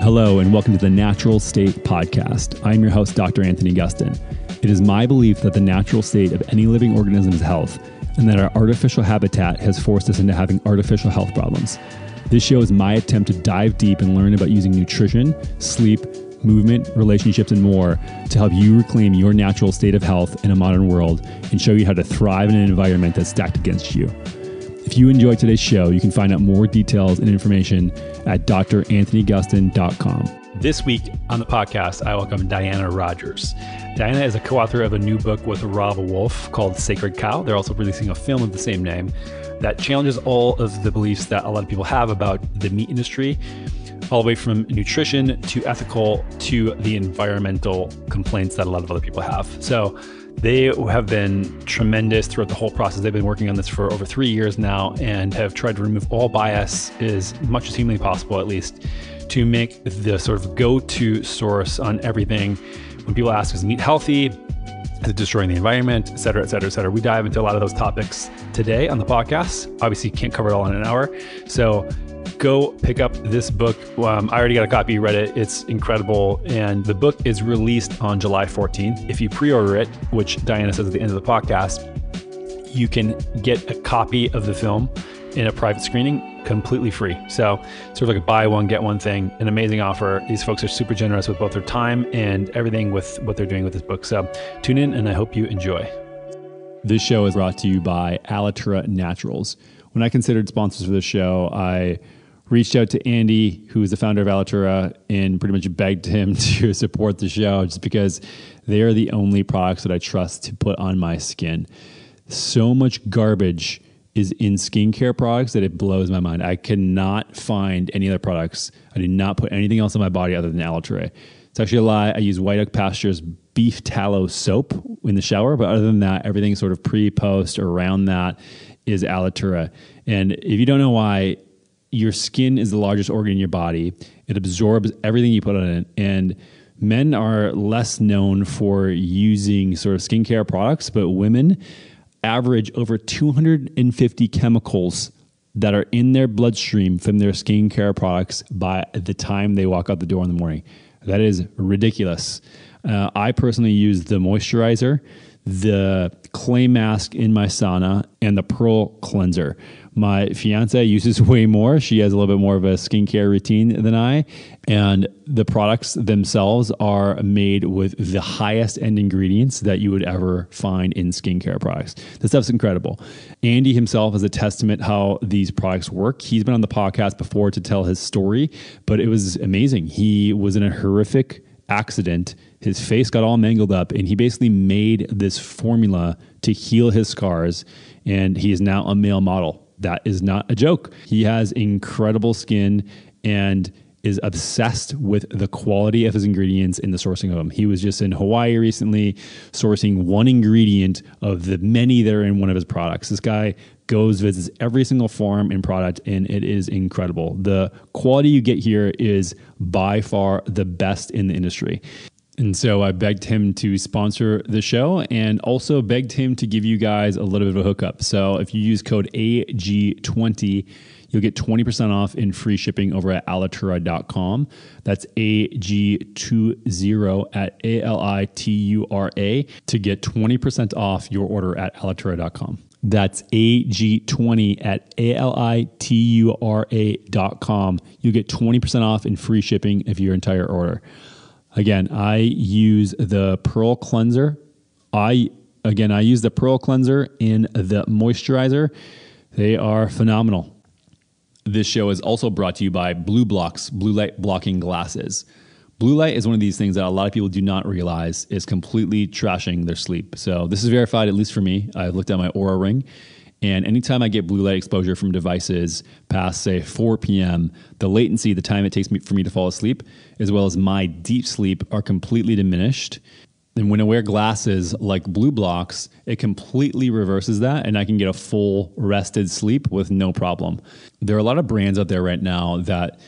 Hello, and welcome to the Natural State Podcast. I'm your host, Dr. Anthony Gustin. It is my belief that the natural state of any living organism is health, and that our artificial habitat has forced us into having artificial health problems. This show is my attempt to dive deep and learn about using nutrition, sleep, movement, relationships, and more to help you reclaim your natural state of health in a modern world and show you how to thrive in an environment that's stacked against you. If you enjoyed today's show, you can find out more details and information at dranthonygustin.com. This week on the podcast, I welcome Diana Rodgers. Diana is a co-author of a new book with Rob Wolf called Sacred Cow. They're also releasing a film of the same name that challenges all of the beliefs that a lot of people have about the meat industry, all the way from nutrition to ethical to the environmental complaints that a lot of other people have. So they have been tremendous throughout the whole process. They've been working on this for over 3 years now and have tried to remove all bias as much as humanly possible, at least, to make the sort of go-to source on everything. When people ask, is meat healthy? Is it destroying the environment, et cetera, et cetera, et cetera? We dive into a lot of those topics today on the podcast. Obviously, you can't cover it all in an hour. So go pick up this book. I already got a copy, read it. It's incredible. And the book is released on July 14th. If you pre-order it, which Diana says at the end of the podcast, you can get a copy of the film in a private screening completely free. So sort of like a buy one, get one thing, an amazing offer. These folks are super generous with both their time and everything with what they're doing with this book. So tune in and I hope you enjoy. This show is brought to you by Alitura Naturals. When I considered sponsors for this show, I reached out to Andy, who is the founder of Alitura, and pretty much begged him to support the show just because they are the only products that I trust to put on my skin. So much garbage is in skincare products that it blows my mind. I cannot find any other products. I do not put anything else on my body other than Alitura. It's actually a lie. I use White Oak Pasture's beef tallow soap in the shower, but other than that, everything sort of pre-post around that is Alitura. And if you don't know why, your skin is the largest organ in your body. It absorbs everything you put on it. And men are less known for using sort of skincare products, but women average over 250 chemicals that are in their bloodstream from their skincare products by the time they walk out the door in the morning. That is ridiculous. I personally use the moisturizer, the clay mask in my sauna, and the pearl cleanser. My fiance uses way more. She has a little bit more of a skincare routine than I. And the products themselves are made with the highest end ingredients that you would ever find in skincare products. This stuff's incredible. Andy himself is a testament how these products work. He's been on the podcast before to tell his story, but it was amazing. He was in a horrific accident. His face got all mangled up, and he basically made this formula to heal his scars, and he is now a male model. That is not a joke. He has incredible skin and is obsessed with the quality of his ingredients and the sourcing of them. He was just in Hawaii recently sourcing one ingredient of the many that are in one of his products. This guy goes, visits every single farm and product, and it is incredible. The quality you get here is by far the best in the industry. And so I begged him to sponsor the show and also begged him to give you guys a little bit of a hookup. So if you use code AG20, you'll get 20% off in free shipping over at alitura.com. That's AG20 at ALITURA to get 20% off your order at alitura.com. That's AG20 at ALITURA.com. You'll get 20% off in free shipping of your entire order. Again, I use the Pearl Cleanser. I use the Pearl Cleanser and the moisturizer. They are phenomenal. This show is also brought to you by Blue Blocks, blue light blocking glasses. Blue light is one of these things that a lot of people do not realize is completely trashing their sleep. So this is verified, at least for me. I've looked at my Oura Ring, and anytime I get blue light exposure from devices past, say, 4 p.m., the latency, the time it takes for me to fall asleep, as well as my deep sleep, are completely diminished. And when I wear glasses like Blue Blocks, it completely reverses that, and I can get a full rested sleep with no problem. There are a lot of brands out there right now that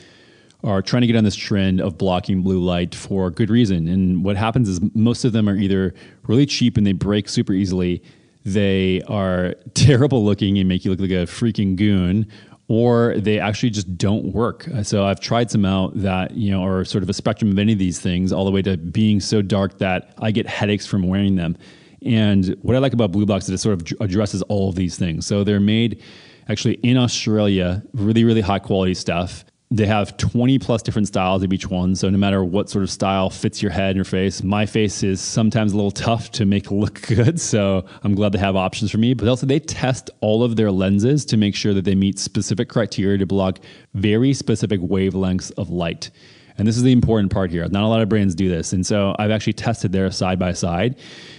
are trying to get on this trend of blocking blue light for good reason. And what happens is most of them are either really cheap and they break super easily, they are terrible looking and make you look like a freaking goon, or they actually just don't work. So I've tried some out that, are sort of a spectrum of any of these things, all the way to being so dark that I get headaches from wearing them. And what I like about Blue Blocks is it sort of addresses all of these things. So they're made actually in Australia, really, really high quality stuff. They have 20 plus different styles of each one. So no matter what sort of style fits your head and your face, my face is sometimes a little tough to make look good. So I'm glad they have options for me. But also they test all of their lenses to make sure that they meet specific criteria to block very specific wavelengths of light. And this is the important part here. Not a lot of brands do this. And so I've actually tested their side by side.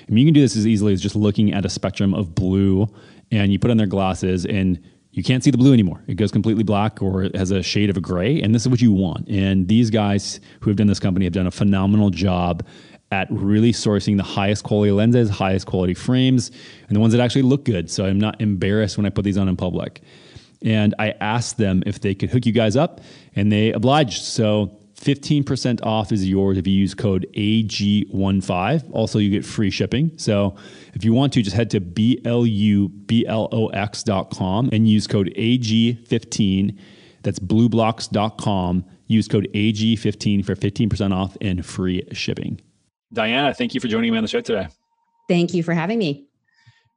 I mean, you can do this as easily as just looking at a spectrum of blue, and you put on their glasses and you can't see the blue anymore. It goes completely black, or it has a shade of a gray, and this is what you want. And these guys who have done this company have done a phenomenal job at really sourcing the highest quality lenses, highest quality frames, and the ones that actually look good. So I'm not embarrassed when I put these on in public. And I asked them if they could hook you guys up, and they obliged. So 15% off is yours if you use code AG15. Also, you get free shipping. So if you want to, just head to BLUBLOX.com and use code AG15. That's blueblocks.com. Use code AG15 for 15% off and free shipping. Diana, thank you for joining me on the show today. Thank you for having me.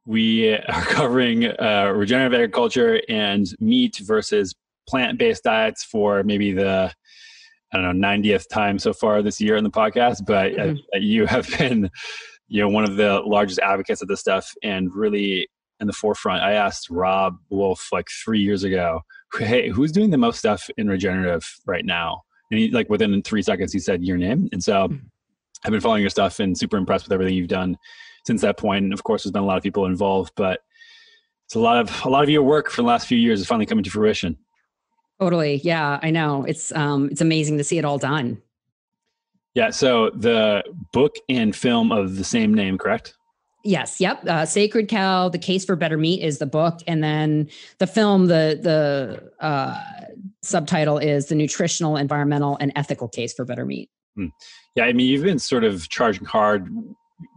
We are covering regenerative agriculture and meat versus plant-based diets for maybe the 90th time so far this year in the podcast, but you have been, one of the largest advocates of this stuff and really in the forefront. I asked Rob Wolf like 3 years ago, hey, who's doing the most stuff in regenerative right now? And he, like, within 3 seconds, he said your name. And so I've been following your stuff and super impressed with everything you've done since that point. And of course, there's been a lot of people involved, but it's a lot of your work for the last few years is finally coming to fruition. Totally. Yeah, I know. It's amazing to see it all done. Yeah. So the book and film of the same name, correct? Yes. Yep. Sacred Cow, The Case for Better Meat is the book. And then the film, the subtitle is The Nutritional, Environmental, and Ethical Case for Better Meat. Yeah. I mean, you've been sort of charging hard.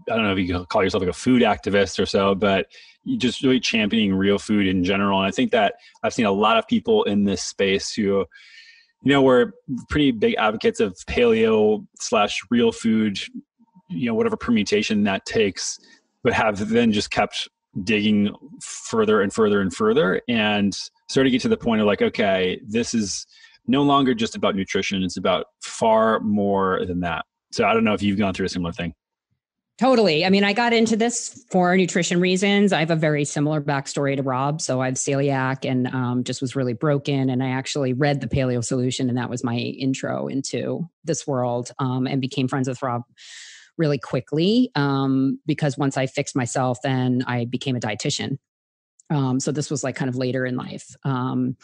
I don't know if you can call yourself like a food activist or so, but you just really championing real food in general. And I think that I've seen a lot of people in this space who, were pretty big advocates of paleo/real food, whatever permutation that takes, but have then just kept digging further and further and further and started to get to the point of like, okay, this is no longer just about nutrition. It's about far more than that. So I don't know if you've gone through a similar thing. Totally. I mean, I got into this for nutrition reasons. I have a very similar backstory to Rob. So I have celiac and just was really broken. And I actually read The Paleo Solution, and that was my intro into this world, and became friends with Rob really quickly because once I fixed myself, then I became a dietitian. So this was like kind of later in life. But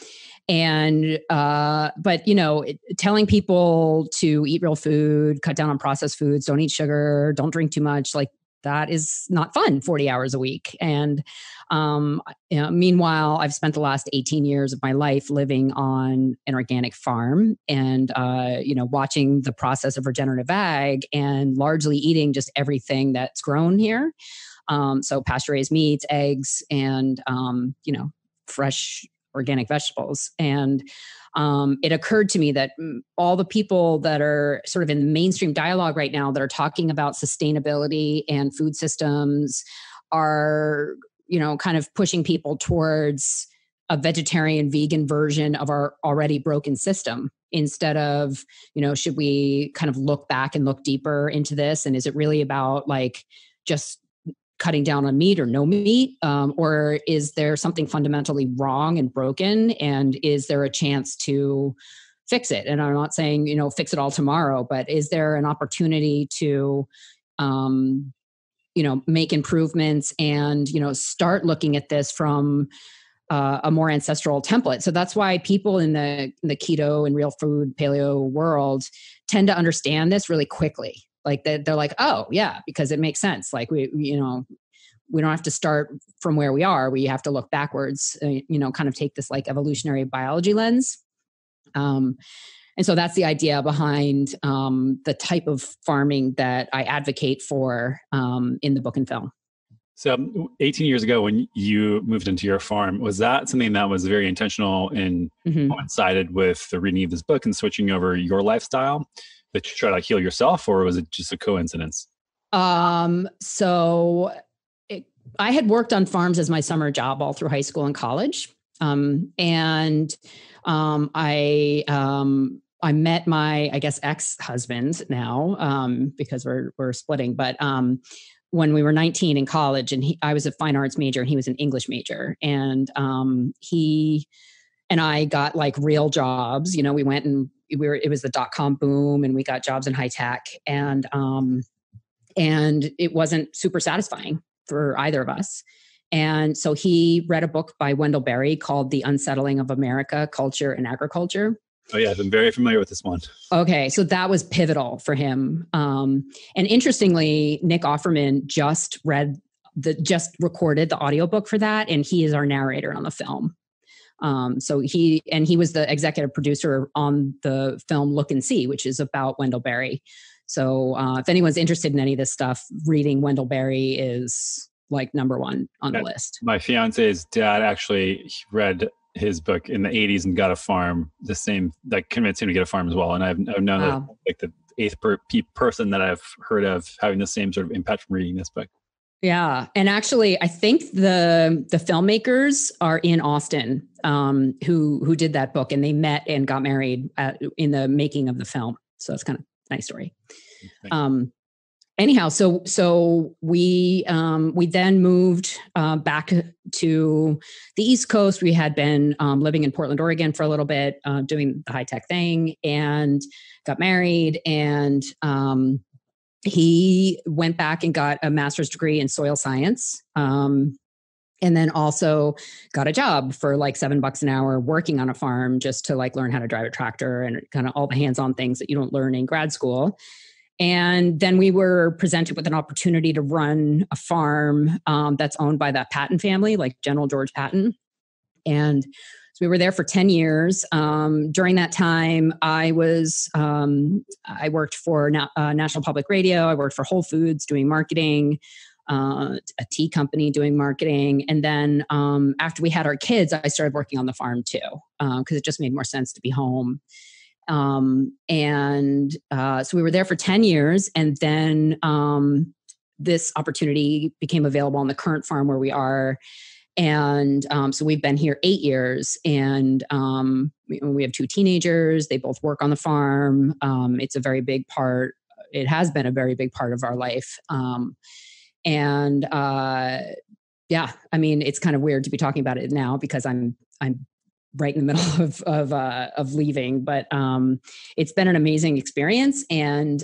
telling people to eat real food, cut down on processed foods, don't eat sugar, don't drink too much, like that is not fun 40 hours a week. And, meanwhile, I've spent the last 18 years of my life living on an organic farm and, watching the process of regenerative ag and largely eating just everything that's grown here. So pasture-raised meats, eggs, and, fresh organic vegetables. And it occurred to me that all the people that are sort of in the mainstream dialogue right now that are talking about sustainability and food systems are, kind of pushing people towards a vegetarian, vegan version of our already broken system instead of, should we kind of look back and look deeper into this? And is it really about like just cutting down on meat or no meat? Or is there something fundamentally wrong and broken? And is there a chance to fix it? And I'm not saying, fix it all tomorrow, but is there an opportunity to, make improvements and, start looking at this from a more ancestral template? So that's why people in the keto and real food paleo world tend to understand this really quickly. Like they're like, oh yeah, because it makes sense. Like we don't have to start from where we are. We have to look backwards, kind of take this like evolutionary biology lens. And so that's the idea behind the type of farming that I advocate for in the book and film. So 18 years ago, when you moved into your farm, was that something that was very intentional and coincided with the reading of this book and switching over your lifestyle that you try to like heal yourself, or was it just a coincidence? So I had worked on farms as my summer job all through high school and college. I met my, I guess, ex-husband now, because we're splitting, but, when we were 19 in college, and I was a fine arts major and he was an English major, and, he and I got like real jobs. You know, we went and it was the .com boom, and we got jobs in high tech, and it wasn't super satisfying for either of us. And so he read a book by Wendell Berry called The Unsettling of America, Culture and Agriculture. Oh yeah, I'm very familiar with this one. Okay, so that was pivotal for him. And interestingly, Nick Offerman just recorded the audiobook for that, and he is our narrator on the film. So he was the executive producer on the film Look and See, which is about Wendell Berry. So if anyone's interested in any of this stuff, reading Wendell Berry is like number one on the list. My fiance's dad actually read his book in the 80s and got a farm, that convinced him to get a farm as well. And I've known like the eighth person that I've heard of having the same sort of impact from reading this book. Yeah. And actually, I think the filmmakers are in Austin, who did that book, and they met and got married in the making of the film. So it's kind of a nice story. Anyhow, so we then moved back to the East Coast. We had been living in Portland, Oregon for a little bit, doing the high tech thing, and got married. And he went back and got a master's degree in soil science, and then also got a job for like $7 an hour working on a farm, just to like learn how to drive a tractor and kind of all the hands-on things that you don't learn in grad school. And then we were presented with an opportunity to run a farm that's owned by that Patton family, like General George Patton. And so we were there for 10 years. During that time, I worked for National Public Radio. I worked for Whole Foods doing marketing, a tea company doing marketing. And then after we had our kids, I started working on the farm too, because it just made more sense to be home. So we were there for 10 years, and then this opportunity became available on the current farm where we are. And so we've been here 8 years, and we have 2 teenagers. They both work on the farm. It's a very big part. It has been a very big part of our life. Yeah, I mean, it's kind of weird to be talking about it now because I'm right in the middle of leaving, but it's been an amazing experience. And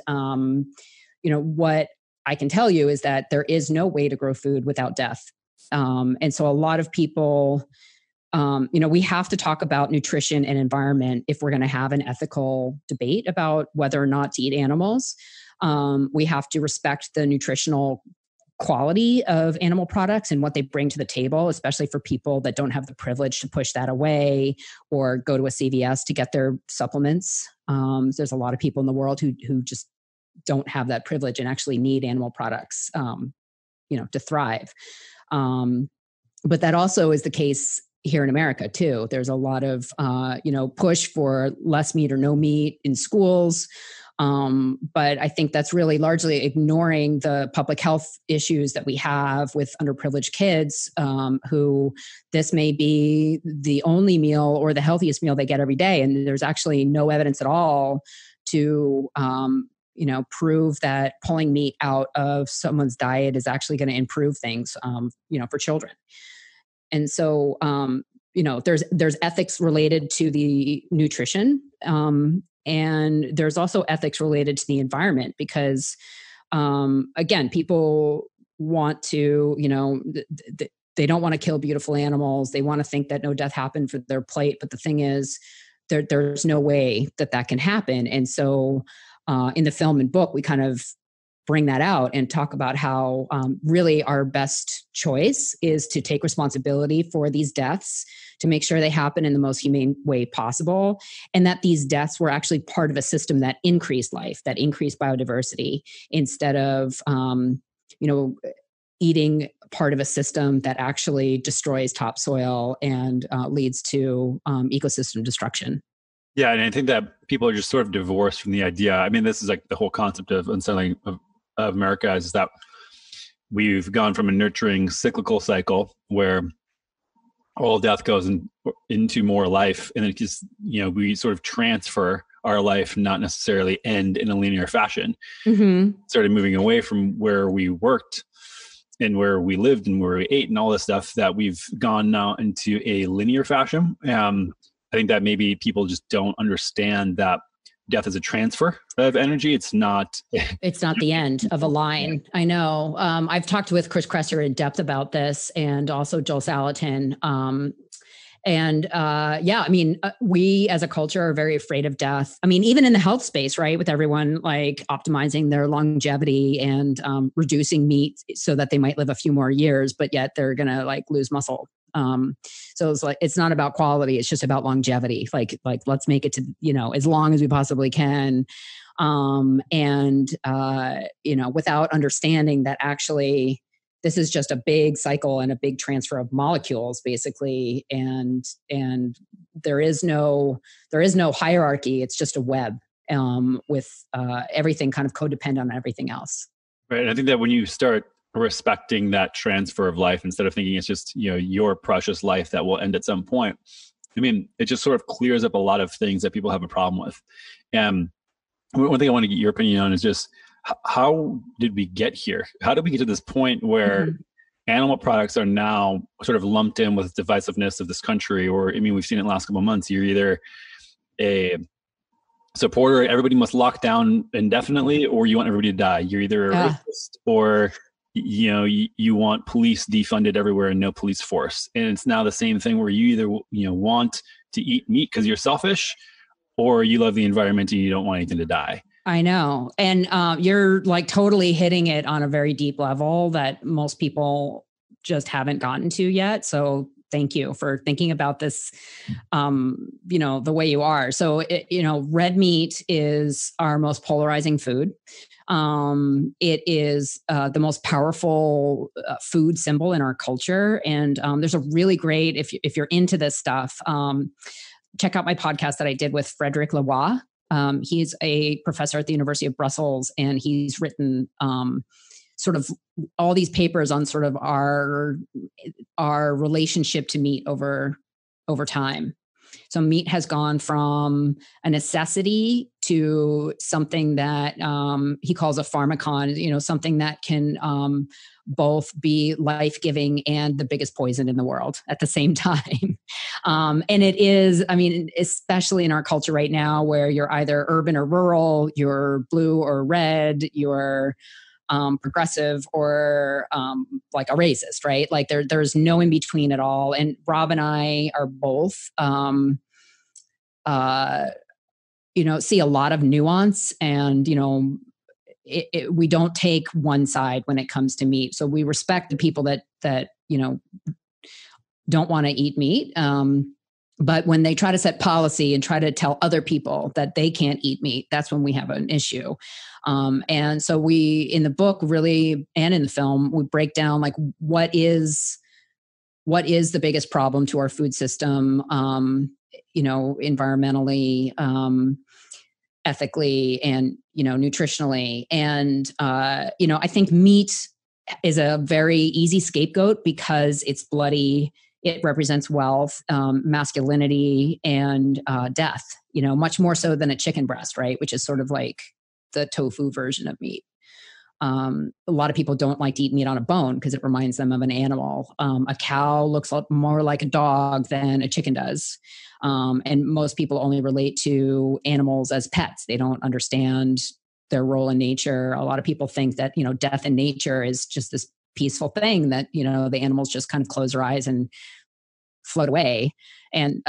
what I can tell you is that there is no way to grow food without death. And so a lot of people, we have to talk about nutrition and environment if we're going to have an ethical debate about whether or not to eat animals. We have to respect the nutritional quality of animal products and what they bring to the table, especially for people that don't have the privilege to push that away or go to a CVS to get their supplements. There's a lot of people in the world who just don't have that privilege and actually need animal products, to thrive. But that also is the case here in America too. There's a lot of, push for less meat or no meat in schools. But I think that's really largely ignoring the public health issues that we have with underprivileged kids, who this may be the only meal or the healthiest meal they get every day. And there's actually no evidence at all to, prove that pulling meat out of someone's diet is actually going to improve things, for children. And so, there's ethics related to the nutrition, and there's also ethics related to the environment because, again, people want to, they don't want to kill beautiful animals. They want to think that no death happened for their plate. But the thing is, there's no way that can happen. And so in the film and book, we kind of bring that out and talk about how really our best choice is to take responsibility for these deaths, to make sure they happen in the most humane way possible, and that these deaths were actually part of a system that increased life, that increased biodiversity, instead of, eating part of a system that actually destroys topsoil and leads to ecosystem destruction. Yeah, and I think that people are just sort of divorced from the idea. I mean, this is like the whole concept of unsettling of America is that we've gone from a nurturing cyclical cycle where all death goes into more life, and then it just, we sort of transfer our life, not necessarily end in a linear fashion. Mm-hmm. Started moving away from where we worked and where we lived and where we ate and all this stuff, that we've gone now into a linear fashion. I think that maybe people just don't understand that death is a transfer of energy. It's not the end of a line. I know. I've talked with Chris Kresser in depth about this, and also Joel Salatin. We as a culture are very afraid of death. I mean, even in the health space, right? With everyone like optimizing their longevity and reducing meat so that they might live a few more years, but yet they're going to like lose muscle. So it's like, it's not about quality. It's just about longevity. Like let's make it to, as long as we possibly can. Without understanding that actually this is just a big cycle and a big transfer of molecules, basically. And there is no hierarchy. It's just a web, with everything kind of codependent on everything else. Right. And I think that when you start respecting that transfer of life, instead of thinking it's just, your precious life that will end at some point, I mean, it just sort of clears up a lot of things that people have a problem with. And one thing I want to get your opinion on is just, how did we get here? How did we get to this point where animal products are now sort of lumped in with divisiveness of this country? Or, I mean, we've seen it in the last couple of months. You're either a supporter, everybody must lock down indefinitely, or you want everybody to die. You're either a racist, or you want police defunded everywhere and no police force. And it's now the same thing where you either want to eat meat because you're selfish, or you love the environment and you don't want anything to die. I know. And you're like totally hitting it on a very deep level that most people just haven't gotten to yet. So thank you for thinking about this, the way you are. So, red meat is our most polarizing food. It is the most powerful food symbol in our culture. And there's a really great, if you're into this stuff, check out my podcast that I did with Frederic Lavoie. He's a professor at the University of Brussels, and he's written sort of all these papers on sort of our relationship to meat over time. So meat has gone from a necessity to something that he calls a pharmacon, something that can both be life-giving and the biggest poison in the world at the same time. And it is, I mean, especially in our culture right now where you're either urban or rural, you're blue or red, you're progressive or like a racist, right? Like there's no in between at all. And Rob and I are both, see a lot of nuance, and we don't take one side when it comes to meat. So we respect the people that don't want to eat meat. But when they try to set policy and try to tell other people that they can't eat meat, that's when we have an issue. And so we, in the book really, and in the film, we break down like what is the biggest problem to our food system, environmentally, ethically, and, nutritionally. And, I think meat is a very easy scapegoat because it's bloody. It represents wealth, masculinity, and death, much more so than a chicken breast, right? Which is sort of like the tofu version of meat. A lot of people don't like to eat meat on a bone because it reminds them of an animal. A cow looks more like a dog than a chicken does. And most people only relate to animals as pets. They don't understand their role in nature. A lot of people think that, death in nature is just this peaceful thing that, the animals just kind of close their eyes and float away. And,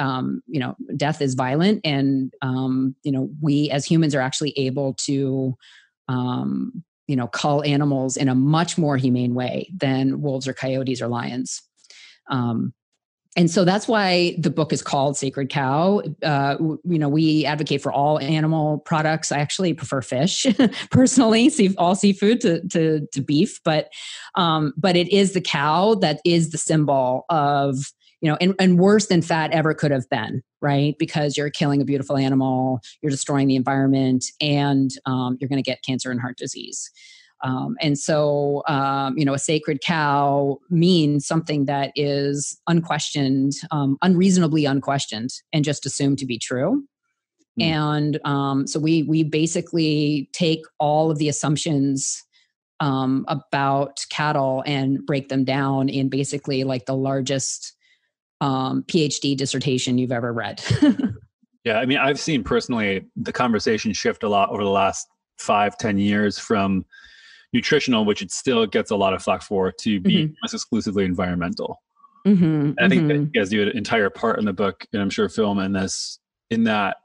death is violent. And, we as humans are actually able to, cull animals in a much more humane way than wolves or coyotes or lions. And so that's why the book is called Sacred Cow. We advocate for all animal products. I actually prefer fish personally, all seafood to beef, but it is the cow that is the symbol of, and worse than fat ever could have been, right? Because you're killing a beautiful animal, you're destroying the environment, and you're going to get cancer and heart disease. A sacred cow means something that is unquestioned, unreasonably unquestioned, and just assumed to be true. And so we basically take all of the assumptions about cattle and break them down in basically like the largest PhD dissertation you've ever read. Yeah, I mean, I've seen personally the conversation shift a lot over the last 5-10 years from nutritional, which it still gets a lot of flack for, to be almost exclusively environmental. And I think that you guys do an entire part in the book, and I'm sure film in that,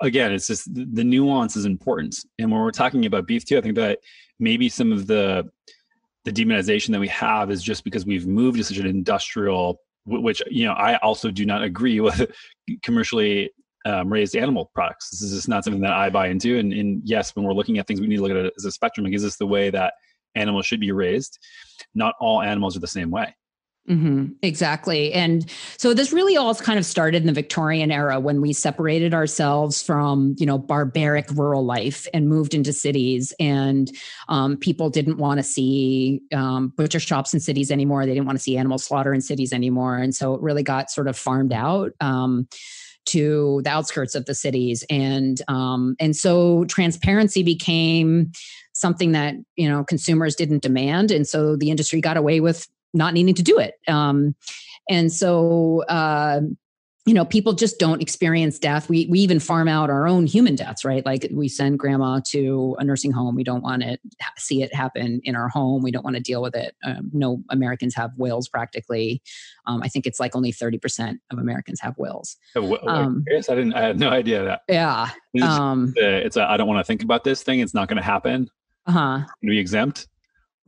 again, it's just the nuance is important. And when we're talking about beef too, I think that maybe some of the demonization that we have is just because we've moved to such an industrial, which, I also do not agree with commercially raised animal products. This is just not something that I buy into. And yes, when we're looking at things, we need to look at it as a spectrum. Like, is this the way that animals should be raised? Not all animals are the same way. Exactly. And so this really all kind of started in the Victorian era when we separated ourselves from, barbaric rural life and moved into cities, and people didn't want to see butcher shops in cities anymore. They didn't want to see animal slaughter in cities anymore. And so it really got sort of farmed out to the outskirts of the cities. And so transparency became something that, consumers didn't demand. And so the industry got away with not needing to do it. People just don't experience death. We even farm out our own human deaths, right? Like, we send grandma to a nursing home. We don't want to see it happen in our home. We don't want to deal with it. No Americans have wills practically. I think it's like only 30% of Americans have wills. Yes, I had no idea that. Yeah. It's I don't want to think about this thing. It's not going to happen. To be exempt.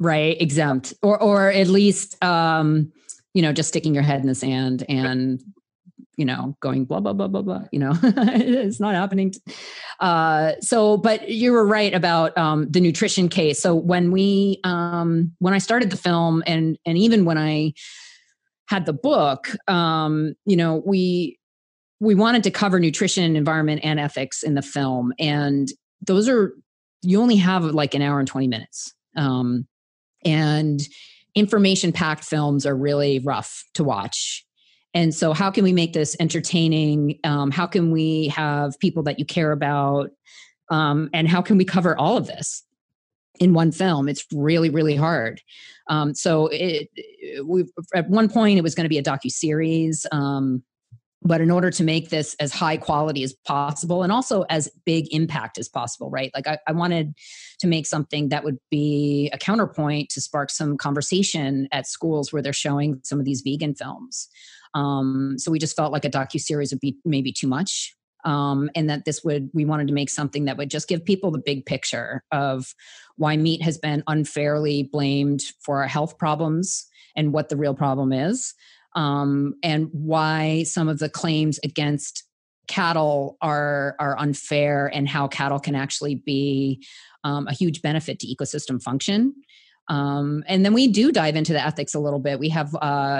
Right. Exempt, or at least, just sticking your head in the sand and, going blah, blah, blah, blah, blah, it's not happening. But you were right about the nutrition case. So when I started the film and even when I had the book, we wanted to cover nutrition, environment, and ethics in the film. And you only have like an hour and 20 minutes. And information-packed films are really rough to watch. And so how can we make this entertaining? How can we have people that you care about? And how can we cover all of this in one film? It's really, really hard. At one point, it was going to be a docuseries. But in order to make this as high quality as possible and also as big impact as possible, right? Like I wanted to make something that would be a counterpoint to spark some conversation at schools where they're showing some of these vegan films. So we just felt like a docuseries would be maybe too much. And that we wanted to make something that would just give people the big picture of why meat has been unfairly blamed for our health problems and what the real problem is. And why some of the claims against cattle are unfair, and how cattle can actually be a huge benefit to ecosystem function. And then we do dive into the ethics a little bit. We have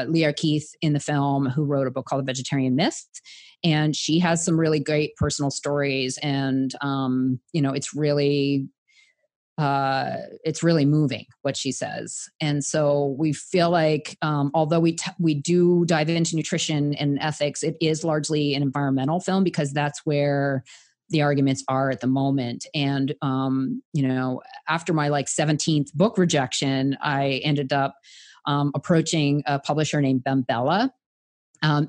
Leah Keith in the film, who wrote a book called The Vegetarian Myth, and she has some really great personal stories. And it's really moving what she says. And so we feel like, although we do dive into nutrition and ethics, it is largely an environmental film because that's where the arguments are at the moment. And, after my 17th book rejection, I ended up approaching a publisher named Bembella.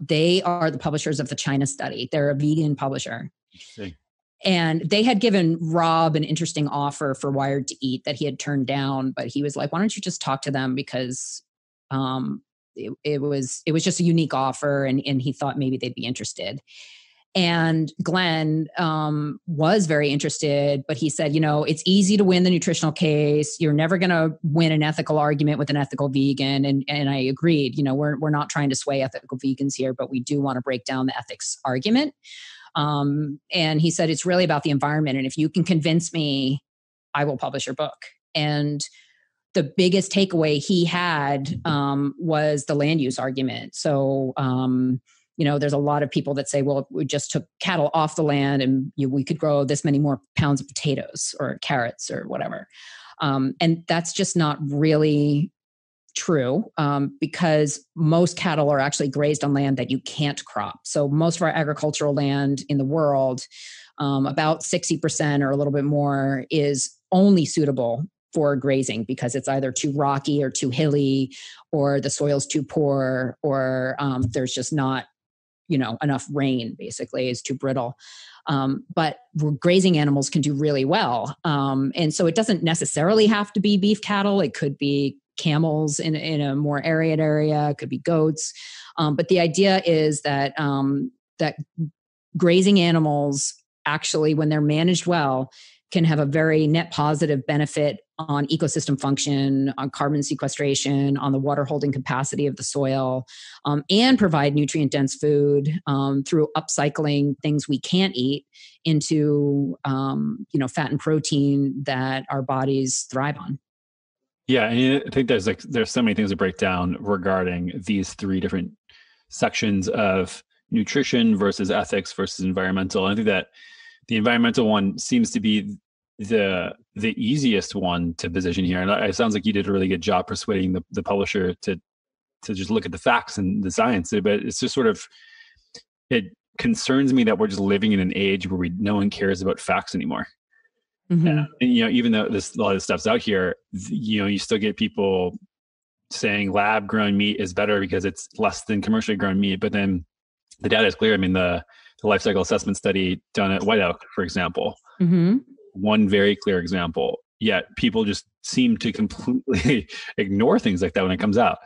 They are the publishers of the China Study. They're a vegan publisher. Interesting. And they had given Rob an interesting offer for Wired to Eat that he had turned down, but he was like, why don't you just talk to them? Because it was just a unique offer, and he thought maybe they'd be interested. And Glenn was very interested, but he said, it's easy to win the nutritional case. You're never going to win an ethical argument with an ethical vegan. And I agreed, we're not trying to sway ethical vegans here, but we do want to break down the ethics argument. And he said, it's really about the environment. And if you can convince me, I will publish your book. And the biggest takeaway he had was the land use argument. So, there's a lot of people that say, well, we just took cattle off the land and we could grow this many more pounds of potatoes or carrots or whatever. And that's just not really true because most cattle are actually grazed on land that you can't crop. So most of our agricultural land in the world, about 60% or a little bit more, is only suitable for grazing because it's either too rocky or too hilly, or the soil's too poor, or there's just not enough rain, basically, is too brittle. But grazing animals can do really well. And so it doesn't necessarily have to be beef cattle. It could be camels in a more arid area. It could be goats. But the idea is that that grazing animals actually, when they're managed well, can have a very net positive benefit on ecosystem function, on carbon sequestration, on the water holding capacity of the soil, and provide nutrient dense food through upcycling things we can't eat into fat and protein that our bodies thrive on. Yeah, and I think there's so many things to break down regarding these three different sections of nutrition versus ethics versus environmental. And I think that the environmental one seems to be the easiest one to position here. And it sounds like you did a really good job persuading the publisher to just look at the facts and the science. But it's just sort of, it concerns me that we're just living in an age where no one cares about facts anymore. Mm-hmm. And, even though a lot of this stuff's out here, you still get people saying lab grown meat is better because it's less than commercially grown meat. But then the data is clear. I mean, the life cycle assessment study done at White Oak, for example, mm-hmm. one very clear example, yet people just seem to completely ignore things like that when it comes out.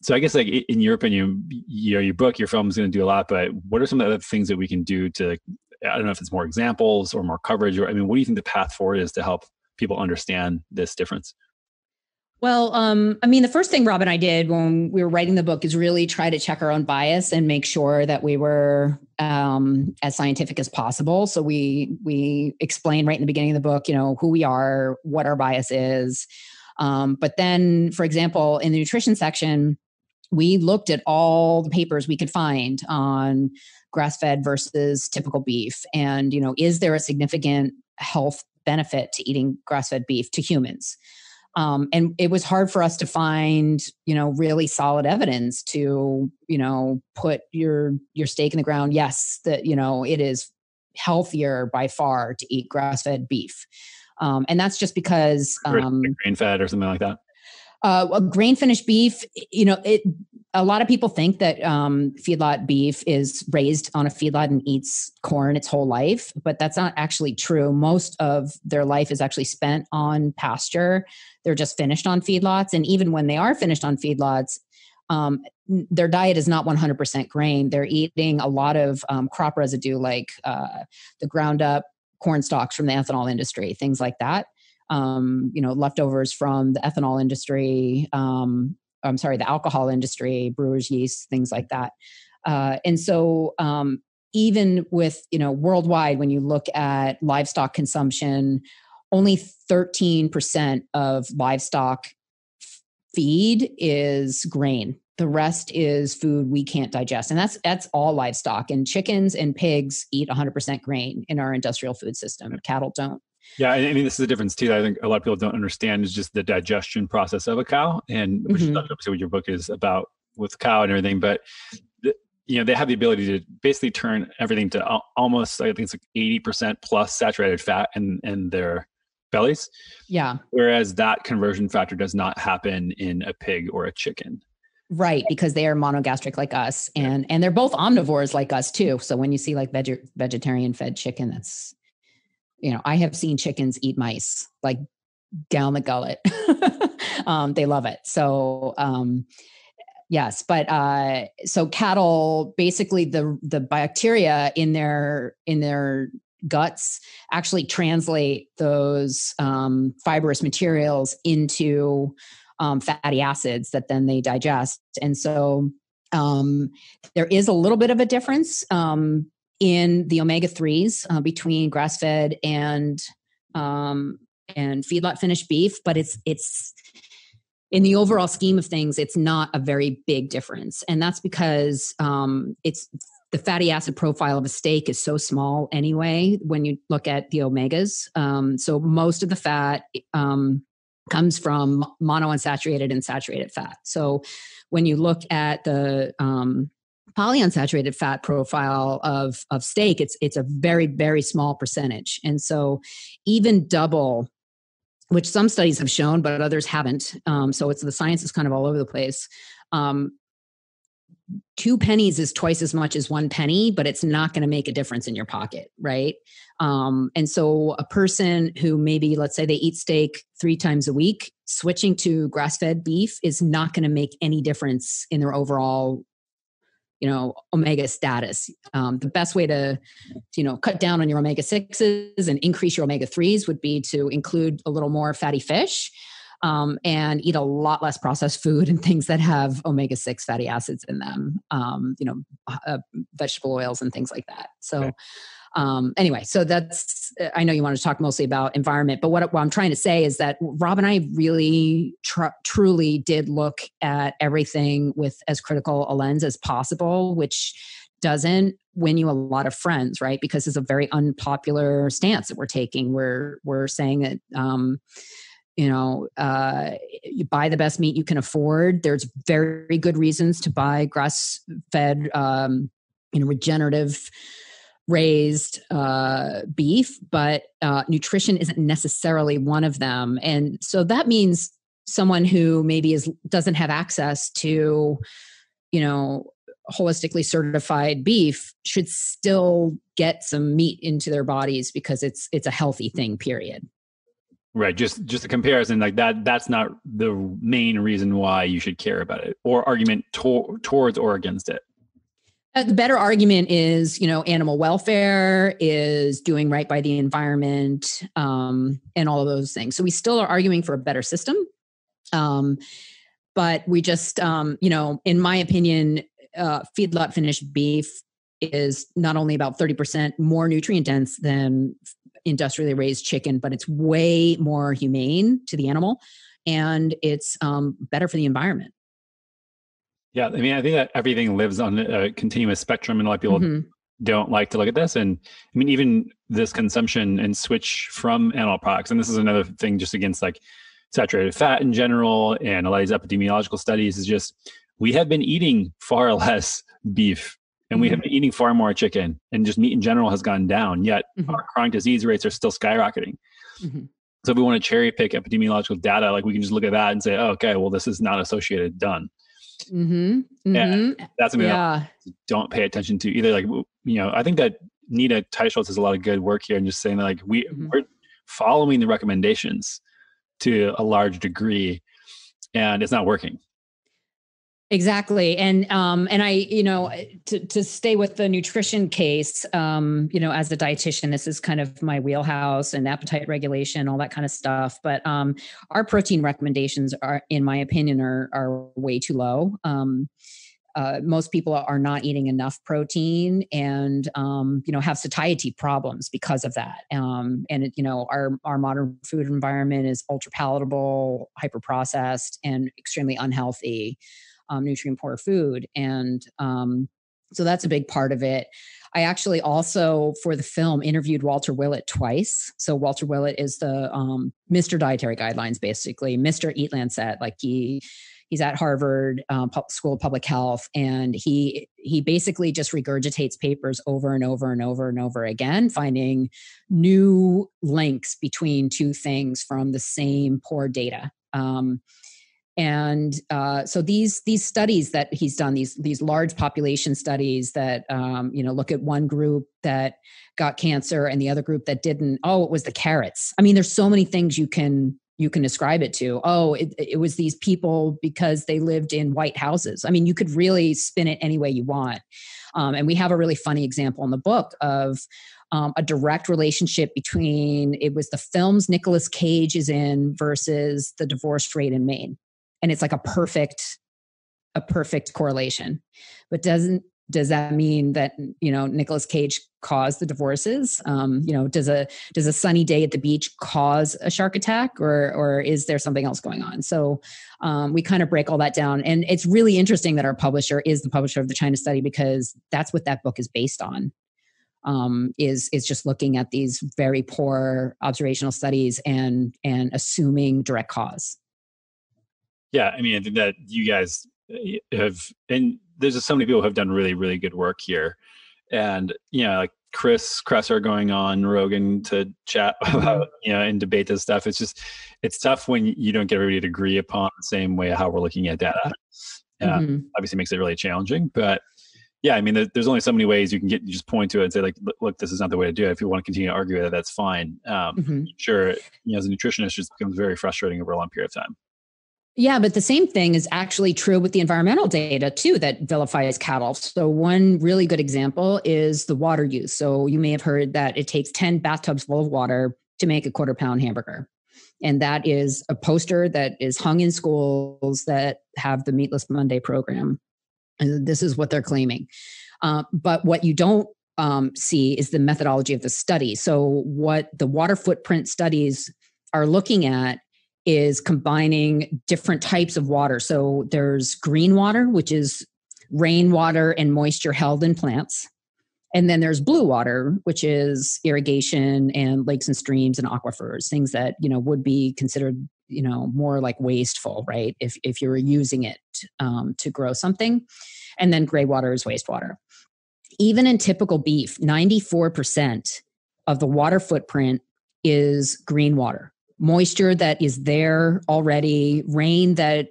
So I guess, like, in your opinion, your book, your film is going to do a lot, but what are some of the other things that we can do to, I don't know if it's more examples or more coverage, or, what do you think the path forward is to help people understand this difference? Well, the first thing Rob and I did when we were writing the book is really try to check our own bias and make sure that we were as scientific as possible. So we explain right in the beginning of the book, who we are, what our bias is. But then, for example, in the nutrition section, we looked at all the papers we could find on grass-fed versus typical beef. And, is there a significant health benefit to eating grass-fed beef to humans? And it was hard for us to find, really solid evidence to, put your stake in the ground. Yes, that, it is healthier by far to eat grass-fed beef. And that's just because grain-fed or something like that. Grain-finished beef, a lot of people think that feedlot beef is raised on a feedlot and eats corn its whole life, but that's not actually true. Most of their life is actually spent on pasture. They're just finished on feedlots. And even when they are finished on feedlots, their diet is not 100% grain. They're eating a lot of crop residue, like the ground up corn stalks from the ethanol industry, things like that. Leftovers from the ethanol industry, the alcohol industry, brewer's yeast, things like that. And so even with, worldwide, when you look at livestock consumption, only 13% of livestock feed is grain. The rest is food we can't digest. And that's all livestock. And chickens and pigs eat 100% grain in our industrial food system. Cattle don't. Yeah, this is the difference too that I think a lot of people don't understand, is just the digestion process of a cow, and which is obviously what your book is about with cow and everything. But they have the ability to basically turn everything to almost, I think it's like 80% plus saturated fat in their bellies. Yeah. Whereas that conversion factor does not happen in a pig or a chicken. Right, because they are monogastric like us, and they're both omnivores like us too. So when you see like vegetarian fed chicken, that's, I have seen chickens eat mice like down the gullet. They love it. So, Yes, but so cattle, basically the bacteria in their guts actually translate those fibrous materials into fatty acids that then they digest. And so there is a little bit of a difference in the omega-3s between grass-fed and feedlot finished beef, but it's in the overall scheme of things, it's not a very big difference. And that's because it's the fatty acid profile of a steak is so small anyway when you look at the omegas. So most of the fat comes from monounsaturated and saturated fat. So when you look at the polyunsaturated fat profile of steak, it's a very, very small percentage. And so even double, which some studies have shown, but others haven't. So the science is kind of all over the place. 2 pennies is twice as much as 1 penny, but it's not going to make a difference in your pocket, right? And so a person who maybe, let's say they eat steak 3 times a week, switching to grass-fed beef is not going to make any difference in their overall, omega status. The best way to cut down on your omega-6s and increase your omega-3s would be to include a little more fatty fish and eat a lot less processed food and things that have omega-6 fatty acids in them, vegetable oils and things like that. So anyway, so I know you want to talk mostly about environment, but what I'm trying to say is that Rob and I really truly did look at everything with as critical a lens as possible, which doesn't win you a lot of friends, right? Because it's a very unpopular stance that we're taking. We're saying that, you buy the best meat you can afford. There's very good reasons to buy grass-fed, regenerative raised beef, but nutrition isn't necessarily one of them. And so that means someone who maybe doesn't have access to, holistically certified beef should still get some meat into their bodies because it's a healthy thing, period. Right. Just a comparison like that. That's not the main reason why you should care about it or argument towards or against it. The better argument is, animal welfare, is doing right by the environment, and all of those things. So we still are arguing for a better system. But we just, in my opinion, feedlot finished beef is not only about 30% more nutrient dense than industrially raised chicken, but it's way more humane to the animal and it's better for the environment. Yeah, I mean, I think that everything lives on a continuous spectrum, and a lot of people don't like to look at this. And I mean, even this consumption and switch from animal products, and this is another thing just against like saturated fat in general, and a lot of these epidemiological studies is just, we have been eating far less beef, and we have been eating far more chicken, and just meat in general has gone down, yet our chronic disease rates are still skyrocketing. So if we want to cherry pick epidemiological data, like we can just look at that and say, oh, okay, well, this is not associated, done. And that's something that don't pay attention to either. Like, I think that Nita Teicholz does a lot of good work here and just saying that like we're following the recommendations to a large degree and it's not working. Exactly. And I, to stay with the nutrition case, as a dietitian, this is kind of my wheelhouse, and appetite regulation, all that kind of stuff. But our protein recommendations are, in my opinion, are way too low. Most people are not eating enough protein and, have satiety problems because of that. Our modern food environment is ultra palatable, hyper processed, and extremely unhealthy. Nutrient poor food. And so that's a big part of it. I actually also, for the film, interviewed Walter Willett twice. So Walter Willett is the Mr. Dietary Guidelines, basically, Mr. Eat Lancet. Like he's at Harvard School of Public Health, and he basically just regurgitates papers over and over and over and over again, finding new links between two things from the same poor data. So these studies that he's done, these large population studies that, look at one group that got cancer and the other group that didn't. Oh, it was the carrots. I mean, there's so many things you can you can ascribe it to. Oh, it was these people because they lived in white houses. I mean, you could really spin it any way you want. And we have a really funny example in the book of a direct relationship between, it was the films Nicolas Cage is in versus the divorce rate in Maine. And it's like a perfect correlation. But does that mean that, Nicolas Cage caused the divorces? Does a sunny day at the beach cause a shark attack, or is there something else going on? So we kind of break all that down. And it's really interesting that our publisher is the publisher of the China study, because that's what that book is based on. Is just looking at these very poor observational studies and assuming direct cause. Yeah, I mean, I think that you guys have, and there's just so many people who have done really, really good work here. And, like Chris Kresser going on Rogan to chat about, and debate this stuff. It's tough when you don't get everybody to agree upon the same way how we're looking at data. Obviously makes it really challenging, but yeah, I mean, there's only so many ways you just point to it and say, like, look, this is not the way to do it. If you want to continue to argue with it, that's fine. Sure, as a nutritionist, it just becomes very frustrating over a long period of time. Yeah, but the same thing is actually true with the environmental data too that vilifies cattle. So one really good example is the water use. So you may have heard that it takes 10 bathtubs full of water to make a 1/4 pound hamburger. And that is a poster that is hung in schools that have the Meatless Monday program. And this is what they're claiming. But what you don't see is the methodology of the study. So what the water footprint studies are looking at is combining different types of water. So there's green water, which is rainwater and moisture held in plants. And then there's blue water, which is irrigation and lakes and streams and aquifers, things that, would be considered, more like wasteful, right? If you were using it to grow something. And then gray water is wastewater. Even in typical beef, 94% of the water footprint is green water. Moisture that is there already, rain that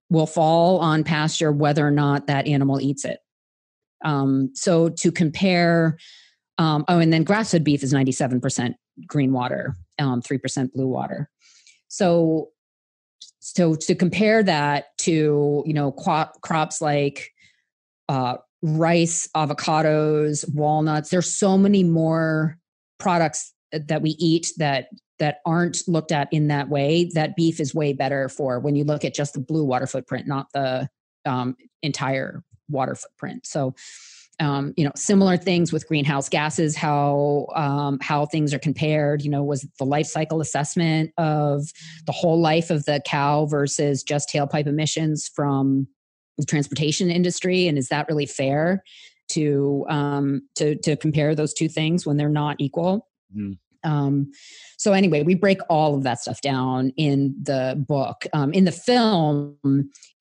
will fall on pasture whether or not that animal eats it. So to compare, and then grass-fed beef is 97% green water, 3% blue water. So to compare that to, crops like rice, avocados, walnuts, there's so many more products that we eat that aren't looked at in that way, that beef is way better for when you look at just the blue water footprint, not the entire water footprint. So, similar things with greenhouse gases, how things are compared, was the life cycle assessment of the whole life of the cow versus just tailpipe emissions from the transportation industry. And is that really fair to compare those two things when they're not equal? So anyway, we break all of that stuff down in the book. In the film,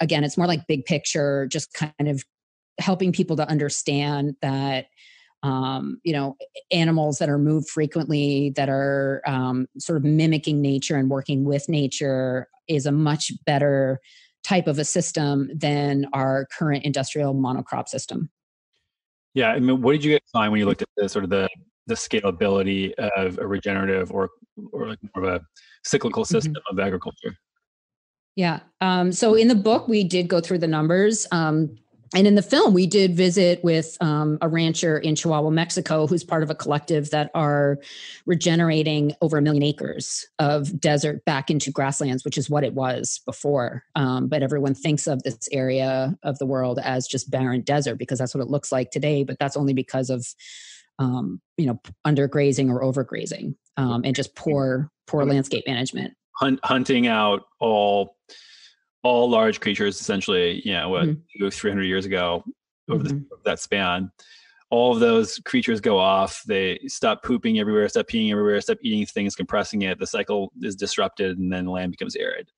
again, it's more like big picture, just kind of helping people to understand that, animals that are moved frequently, that are sort of mimicking nature and working with nature is a much better type of a system than our current industrial monocrop system. Yeah. I mean, what did you guys find when you looked at the sort of the scalability of a regenerative or like more of a cyclical system of agriculture? Yeah. So in the book, we did go through the numbers. And in the film, we did visit with a rancher in Chihuahua, Mexico, who's part of a collective that are regenerating over 1 million acres of desert back into grasslands, which is what it was before. But everyone thinks of this area of the world as just barren desert because that's what it looks like today. But that's only because of undergrazing or overgrazing and just poor landscape management. Hunting out all large creatures, essentially, 300 years ago, over that span, all of those creatures go off. They stop pooping everywhere, stop peeing everywhere, stop eating things, compressing it. The cycle is disrupted, and then land becomes arid.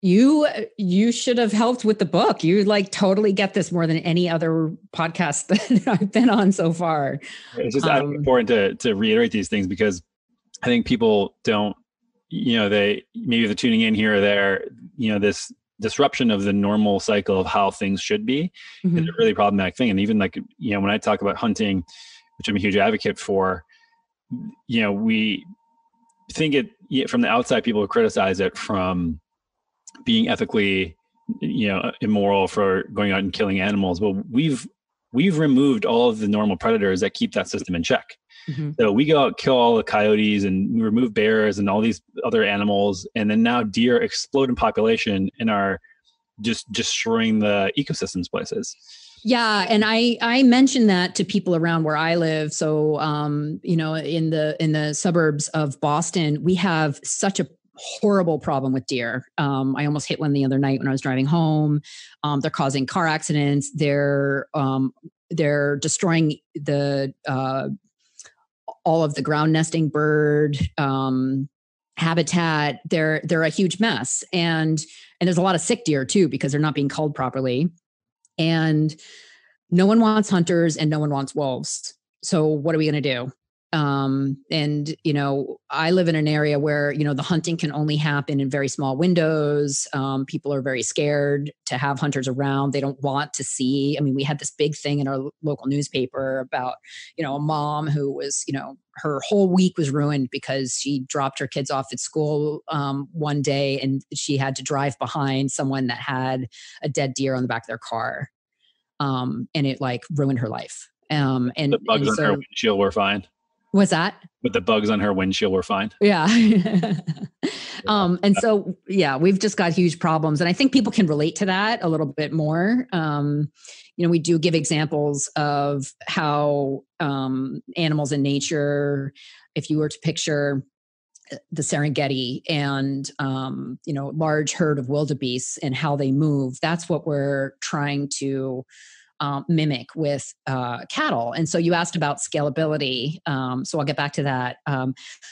You should have helped with the book. You totally get this more than any other podcast that I've been on so far. It's just important to reiterate these things because I think people don't, they maybe they're tuning in here or there, this disruption of the normal cycle of how things should be is a really problematic thing. And even when I talk about hunting, which I'm a huge advocate for, think from the outside, people criticize it from being ethically, immoral for going out and killing animals. Well, we've removed all of the normal predators that keep that system in check. Mm-hmm. So we go out, kill all the coyotes, and we remove bears and all these other animals. And then now deer explode in population and are just destroying the ecosystems places. Yeah. And I mentioned that to people around where I live. So, in the suburbs of Boston, we have such a horrible problem with deer. I almost hit one the other night when I was driving home. They're causing car accidents. They're destroying all of the ground nesting bird habitat. They're a huge mess, and there's a lot of sick deer too because they're not being culled properly. And no one wants hunters and no one wants wolves. So what are we going to do? I live in an area where, the hunting can only happen in very small windows. People are very scared to have hunters around. They don't want to see. I mean, we had this big thing in our local newspaper about, a mom who was, her whole week was ruined because she dropped her kids off at school one day and she had to drive behind someone that had a dead deer on the back of their car. And it ruined her life. And the bugs on her windshield were fine. What's that? But the bugs on her windshield were fine. Yeah. And so, we've just got huge problems. And I think people can relate to that a little bit more. We do give examples of how animals in nature, if you were to picture the Serengeti and, large herd of wildebeest and how they move, that's what we're trying to mimic with cattle. And so you asked about scalability. So I'll get back to that.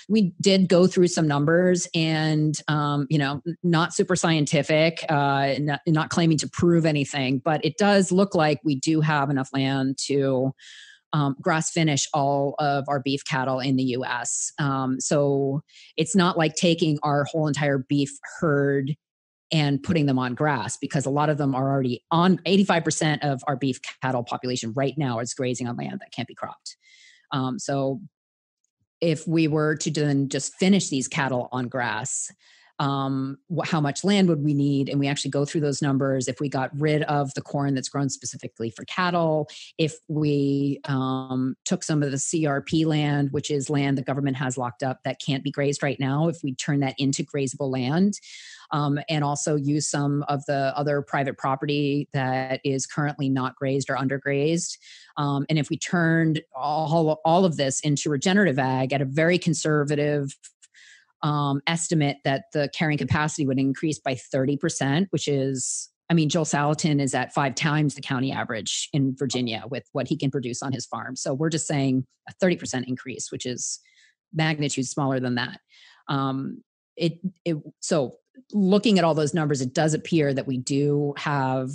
We did go through some numbers and, not super scientific, not claiming to prove anything, but it does look like we do have enough land to grass finish all of our beef cattle in the US. So it's not like taking our whole entire beef herd and putting them on grass, because a lot of them are already on. 85% of our beef cattle population right now is grazing on land that can't be cropped. So if we were to then just finish these cattle on grass, how much land would we need? And we actually go through those numbers. If we got rid of the corn that's grown specifically for cattle, if we took some of the CRP land, which is land the government has locked up that can't be grazed right now, if we turn that into grazable land, and also use some of the other private property that is currently not grazed or undergrazed. And if we turned all of this into regenerative ag at a very conservative estimate that the carrying capacity would increase by 30%, which is, Joel Salatin is at 5 times the county average in Virginia with what he can produce on his farm. So we're just saying a 30% increase, which is magnitude smaller than that. So looking at all those numbers, it does appear that we do have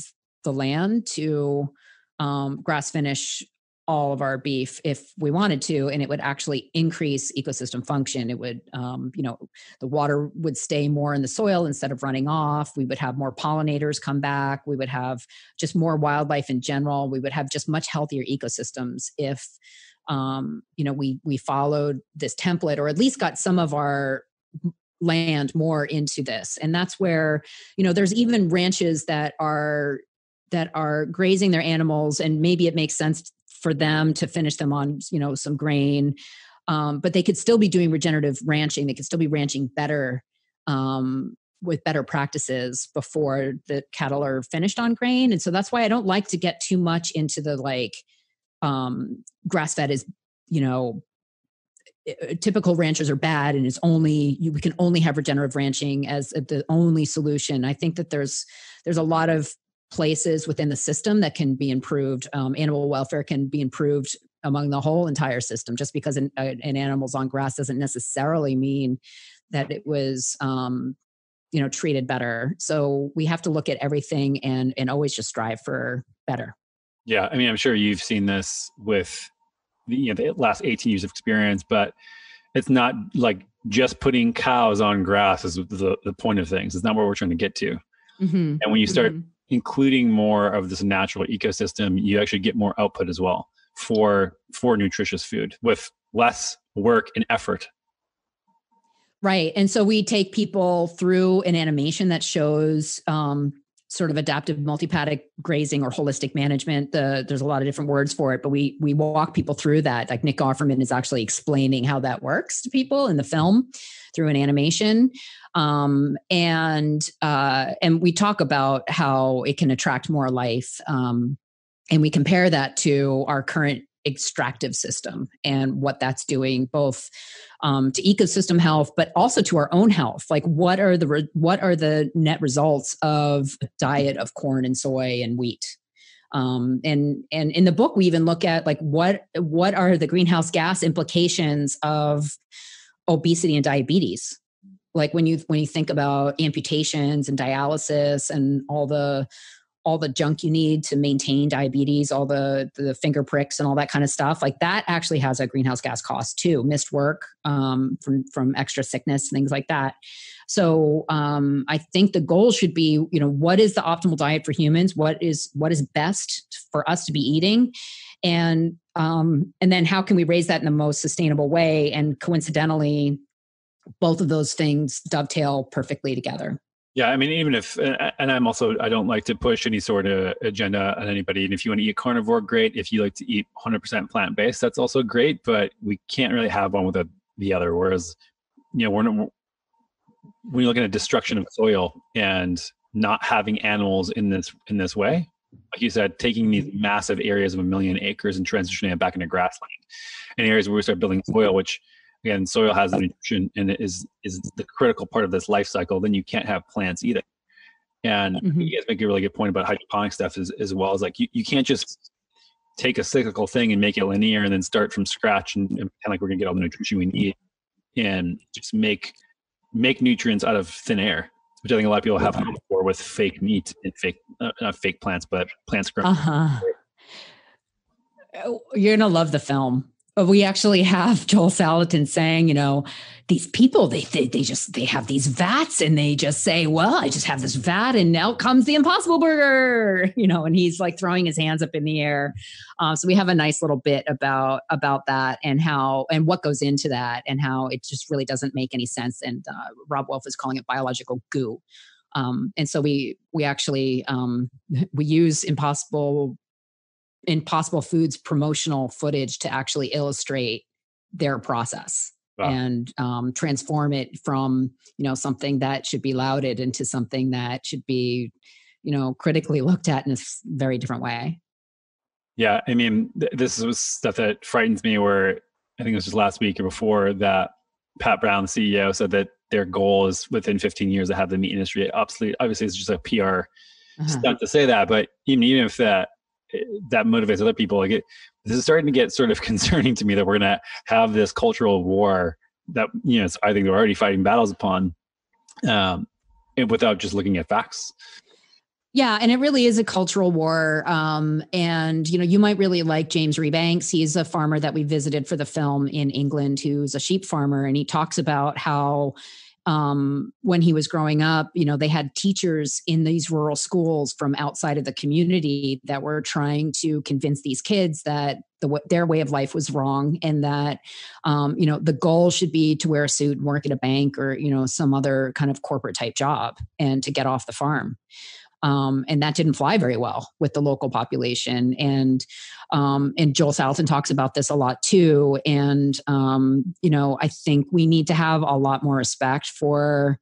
the land to grass finish all of our beef if we wanted to, and it would actually increase ecosystem function. It would, the water would stay more in the soil instead of running off. We would have more pollinators come back. We would have just more wildlife in general. We would have just much healthier ecosystems if, we followed this template, or at least got some of our land more into this. And that's where, there's even ranches that are grazing their animals, and maybe it makes sense for them to finish them on, some grain. But they could still be doing regenerative ranching. They could still be ranching better, with better practices before the cattle are finished on grain. And so that's why I don't like to get too much into the grass-fed is, typical ranchers are bad, and we can only have regenerative ranching as the only solution. I think that there's a lot of places within the system that can be improved. Animal welfare can be improved among the whole entire system. Just because an animal's on grass doesn't necessarily mean that it was, treated better. So we have to look at everything and always just strive for better. Yeah. I'm sure you've seen this with the last 18 years of experience, but it's not like just putting cows on grass is the point of things. It's not what we're trying to get to. Mm-hmm. And when you start including more of this natural ecosystem, you actually get more output as well for nutritious food with less work and effort. Right. And so we take people through an animation that shows sort of adaptive multi-paddock grazing or holistic management. There's a lot of different words for it, but we walk people through that. Like Nick Offerman is actually explaining how that works to people in the film through an animation. And we talk about how it can attract more life. And we compare that to our current extractive system and what that's doing both to ecosystem health, but also to our own health. Like what are the net results of a diet of corn and soy and wheat? And in the book, we even look at like what are the greenhouse gas implications of obesity and diabetes? Like when you think about amputations and dialysis and all the junk you need to maintain diabetes, all the finger pricks and all that kind of stuff, like that actually has a greenhouse gas cost too, missed work from extra sickness, things like that. So I think the goal should be, what is the optimal diet for humans? What is best for us to be eating? And then how can we raise that in the most sustainable way? And coincidentally, both of those things dovetail perfectly together. Yeah, I mean, even if, and I don't like to push any sort of agenda on anybody. And if you want to eat carnivore, great. If you like to eat 100% plant-based, that's also great. But we can't really have one without the other. Whereas, when you're looking at destruction of soil and not having animals in this way, like you said, taking these massive areas of 1 million acres and transitioning it back into grassland, in areas where we start building soil, which again, soil has the nutrition and it is the critical part of this life cycle, then you can't have plants either. And you guys make a really good point about hydroponic stuff as well as like you can't just take a cyclical thing and make it linear and then start from scratch and pretend like we're gonna get all the nutrition we need and just make nutrients out of thin air, which I think a lot of people have hoped for with fake meat and not fake plants, but plants grown. You're gonna love the film. We actually have Joel Salatin saying, these people, they have these vats and they just say, well, I just have this vat and out comes the Impossible Burger, and he's like throwing his hands up in the air. So we have a nice little bit about that and what goes into that and how it just really doesn't make any sense. And Rob Wolf is calling it biological goo. And so we actually, we use Impossible Foods promotional footage to actually illustrate their process. Wow. And transform it from, something that should be lauded into something that should be, critically looked at in a very different way. Yeah. I mean, this was stuff that frightens me where I think it was just last week or before that Pat Brown, the CEO, said that their goal is within 15 years to have the meat industry obsolete. Obviously, it's just a PR stunt to say that, but even if that motivates other people, this is starting to get sort of concerning to me that we're going to have this cultural war that, I think they're already fighting battles upon, and without just looking at facts. Yeah. And it really is a cultural war. And, you might really like James Rebanks. He's a farmer that we visited for the film in England, who's a sheep farmer. And he talks about how when he was growing up, they had teachers in these rural schools from outside of the community that were trying to convince these kids that their way of life was wrong and that, the goal should be to wear a suit and work at a bank or, some other kind of corporate type job and to get off the farm. And that didn't fly very well with the local population. And Joel Salatin talks about this a lot too. And, I think we need to have a lot more respect for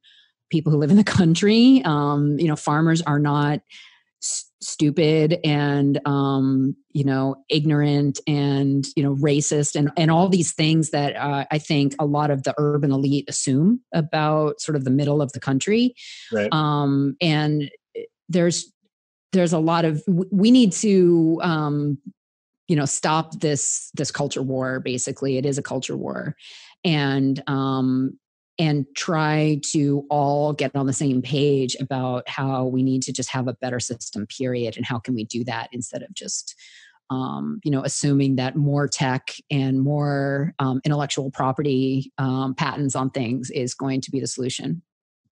people who live in the country. Farmers are not stupid and, ignorant and, racist and all these things that I think a lot of the urban elite assume about sort of the middle of the country. Right. And there's a lot of, we need to, stop this culture war. Basically, it is a culture war, and try to all get on the same page about how we need to just have a better system, period. And how can we do that instead of just, assuming that more tech and more intellectual property patents on things is going to be the solution.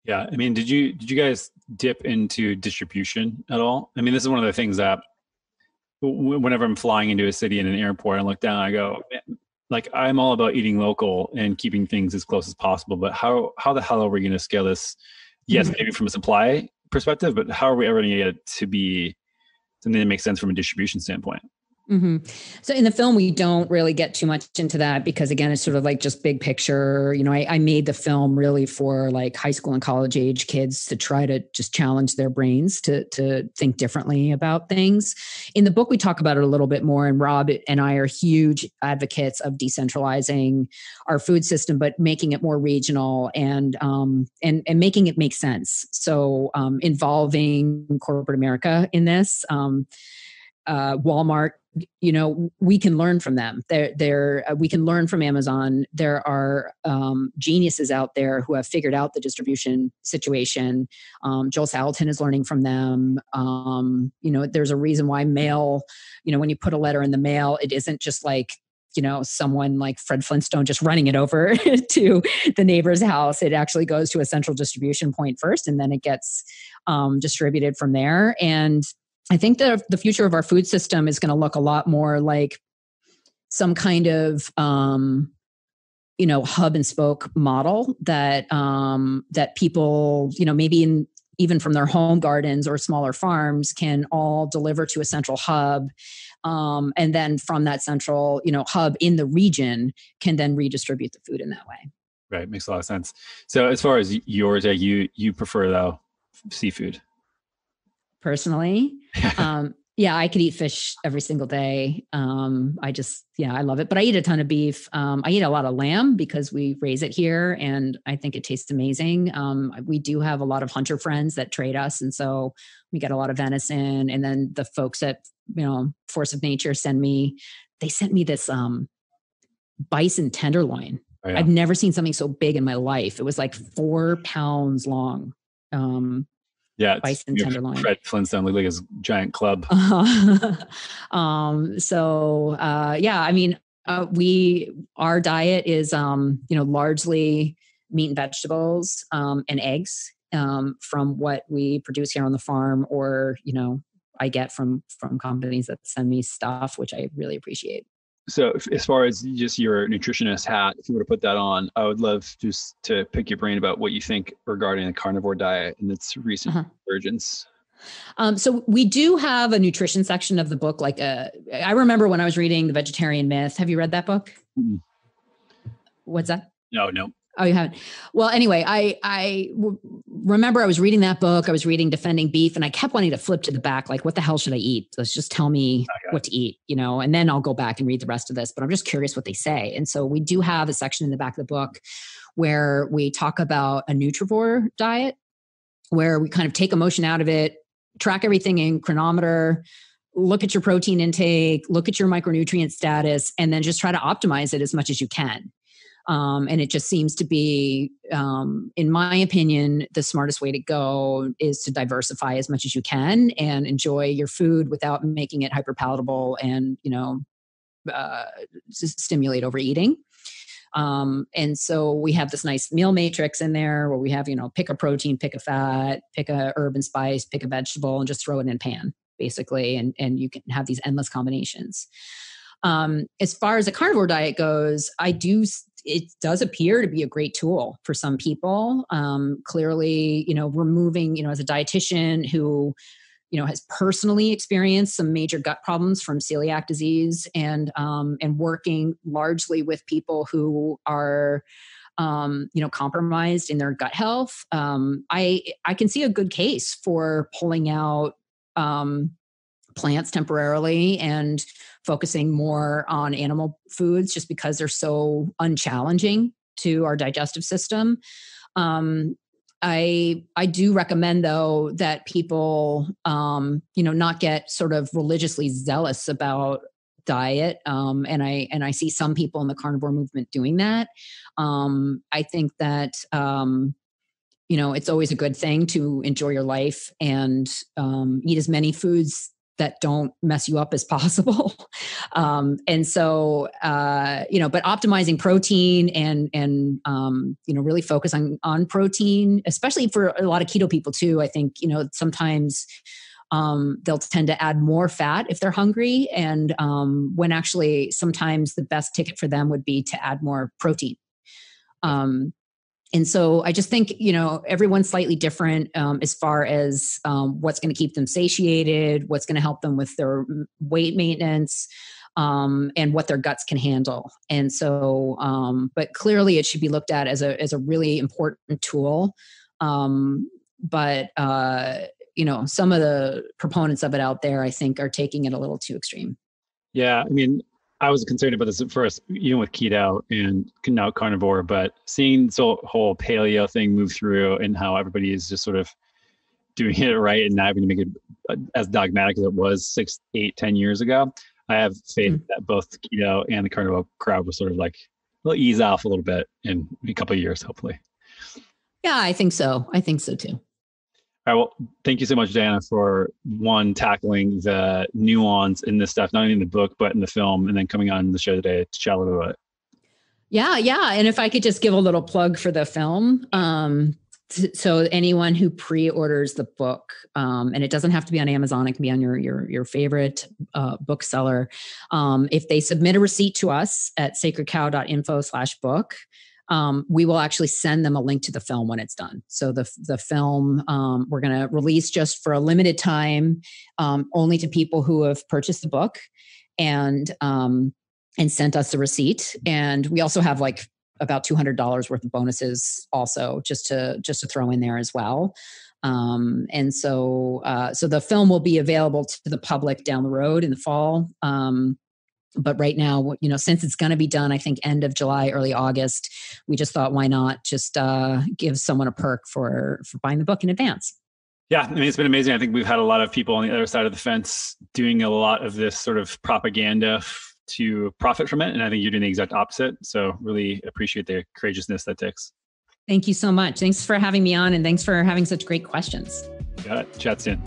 Yeah. I mean, did you guys dip into distribution at all? I mean, this is one of the things that whenever I'm flying into a city in an airport, I look down, I go, like I'm all about eating local and keeping things as close as possible, but how the hell are we going to scale this? Yes, maybe from a supply perspective, but how are we ever going to get it to be something that makes sense from a distribution standpoint? Mm-hmm. So in the film, we don't really get too much into that because again, it's sort of like just big picture. You know, I made the film really for like high school and college age kids to try to just challenge their brains to think differently about things. In the book, we talk about it a little bit more, and Rob and I are huge advocates of decentralizing our food system, but making it more regional and making it make sense. So involving corporate America in this, Walmart, you know, we can learn from them. We can learn from Amazon. There are geniuses out there who have figured out the distribution situation. Joel Salatin is learning from them. You know, there's a reason why mail, you know, when you put a letter in the mail, it isn't just like, you know, someone like Fred Flintstone just running it over to the neighbor's house. It actually goes to a central distribution point first, and then it gets distributed from there. And I think that the future of our food system is going to look a lot more like some kind of, you know, hub and spoke model that that people, you know, maybe even from their home gardens or smaller farms can all deliver to a central hub. And then from that central, you know, hub in the region can then redistribute the food in that way. Right. Makes a lot of sense. So as far as yours, you prefer though seafood? Personally, yeah, I could eat fish every single day. I love it. But I eat a ton of beef. I eat a lot of lamb because we raise it here, and I think it tastes amazing. We do have a lot of hunter friends that trade us, and so we get a lot of venison. And then the folks at, you know, Force of Nature sent me this bison tenderloin. Oh, yeah. I've never seen something so big in my life. It was like 4 pounds long. Yeah, bison tenderloin. Fred Flintstone looked like his giant club. Yeah, I mean, our diet is, you know, largely meat and vegetables, and eggs, from what we produce here on the farm, or, you know, I get from companies that send me stuff, which I really appreciate. So as far as just your nutritionist hat, if you were to put that on, I would love just to pick your brain about what you think regarding the carnivore diet and its recent emergence. So we do have a nutrition section of the book. Like, I remember when I was reading The Vegetarian Myth. Have you read that book? Mm-hmm. What's that? No. Oh, you haven't? Well, anyway, I remember I was reading that book. I was reading Defending Beef, and I kept wanting to flip to the back. Like, what the hell should I eat? Let's just tell me what to eat, you know, and then I'll go back and read the rest of this. But I'm just curious what they say. And so we do have a section in the back of the book where we talk about a nutrivore diet, where we kind of take emotion out of it, track everything in chronometer, look at your protein intake, look at your micronutrient status, and then just try to optimize it as much as you can. And it just seems to be, in my opinion, the smartest way to go is to diversify as much as you can and enjoy your food without making it hyper palatable and, you know, stimulate overeating. And so we have this nice meal matrix in there where we have, you know, pick a protein, pick a fat, pick a herb and spice, pick a vegetable, and just throw it in a pan, basically. And you can have these endless combinations. As far as a carnivore diet goes, it does appear to be a great tool for some people. Clearly, you know, removing, you know, as a dietitian who, you know, has personally experienced some major gut problems from celiac disease, and working largely with people who are, you know, compromised in their gut health. I can see a good case for pulling out plants temporarily and focusing more on animal foods just because they're so unchallenging to our digestive system. I do recommend, though, that people, you know, not get sort of religiously zealous about diet. And I see some people in the carnivore movement doing that. I think that, you know, it's always a good thing to enjoy your life and eat as many foods that don't mess you up as possible. And so, you know, but optimizing protein and you know, really focus on protein, especially for a lot of keto people too. I think, you know, sometimes they'll tend to add more fat if they're hungry. And when actually sometimes the best ticket for them would be to add more protein. And so I just think, everyone's slightly different as far as what's going to keep them satiated, what's going to help them with their weight maintenance, and what their guts can handle. And so, but clearly it should be looked at as a really important tool. But some of the proponents of it out there, I think, are taking it a little too extreme. Yeah. I mean, I was concerned about this at first, even with keto and now carnivore, but seeing this whole paleo thing move through and how everybody is just sort of doing it right and not having to make it as dogmatic as it was 6, 8, 10 years ago, I have faith that both keto and the carnivore crowd will sort of will ease off a little bit in a couple of years, hopefully. Yeah, I think so. I think so too. All right. Well, thank you so much, Diana, for tackling the nuance in this stuff, not only in the book, but in the film, and then coming on the show today to chat a little bit. Yeah. And if I could just give a little plug for the film. So anyone who pre-orders the book, and it doesn't have to be on Amazon, it can be on your favorite bookseller. If they submit a receipt to us at sacredcow.info/book, we will actually send them a link to the film when it's done. So the film we're going to release just for a limited time, only to people who have purchased the book and sent us a receipt. And we also have about $200 worth of bonuses also just to throw in there as well. And so the film will be available to the public down the road in the fall. But right now, since it's going to be done, I think end of July, early August, we just thought, why not just give someone a perk for buying the book in advance? Yeah, I mean, it's been amazing. I think we've had a lot of people on the other side of the fence doing a lot of this sort of propaganda to profit from it. And I think you're doing the exact opposite. So really appreciate the courageousness that takes. Thank you so much. Thanks for having me on, and thanks for having such great questions. Got it. Chat soon.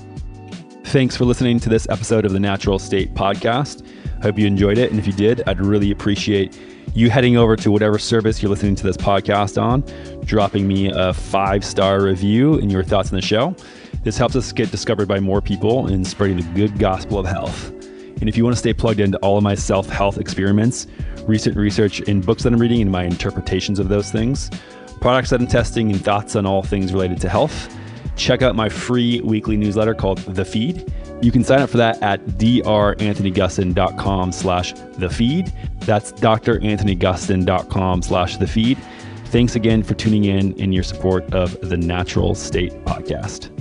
Thanks for listening to this episode of the Natural State Podcast. I hope you enjoyed it. And if you did, I'd really appreciate you heading over to whatever service you're listening to this podcast on, dropping me a 5-star review and your thoughts on the show. This helps us get discovered by more people and spreading the good gospel of health. And if you want to stay plugged into all of my self-health experiments, recent research in books that I'm reading and my interpretations of those things, products that I'm testing, and thoughts on all things related to health, check out my free weekly newsletter called The Feed. You can sign up for that at dranthonygustin.com/thefeed. That's dranthonygustin.com/thefeed. Thanks again for tuning in and your support of the Natural State Podcast.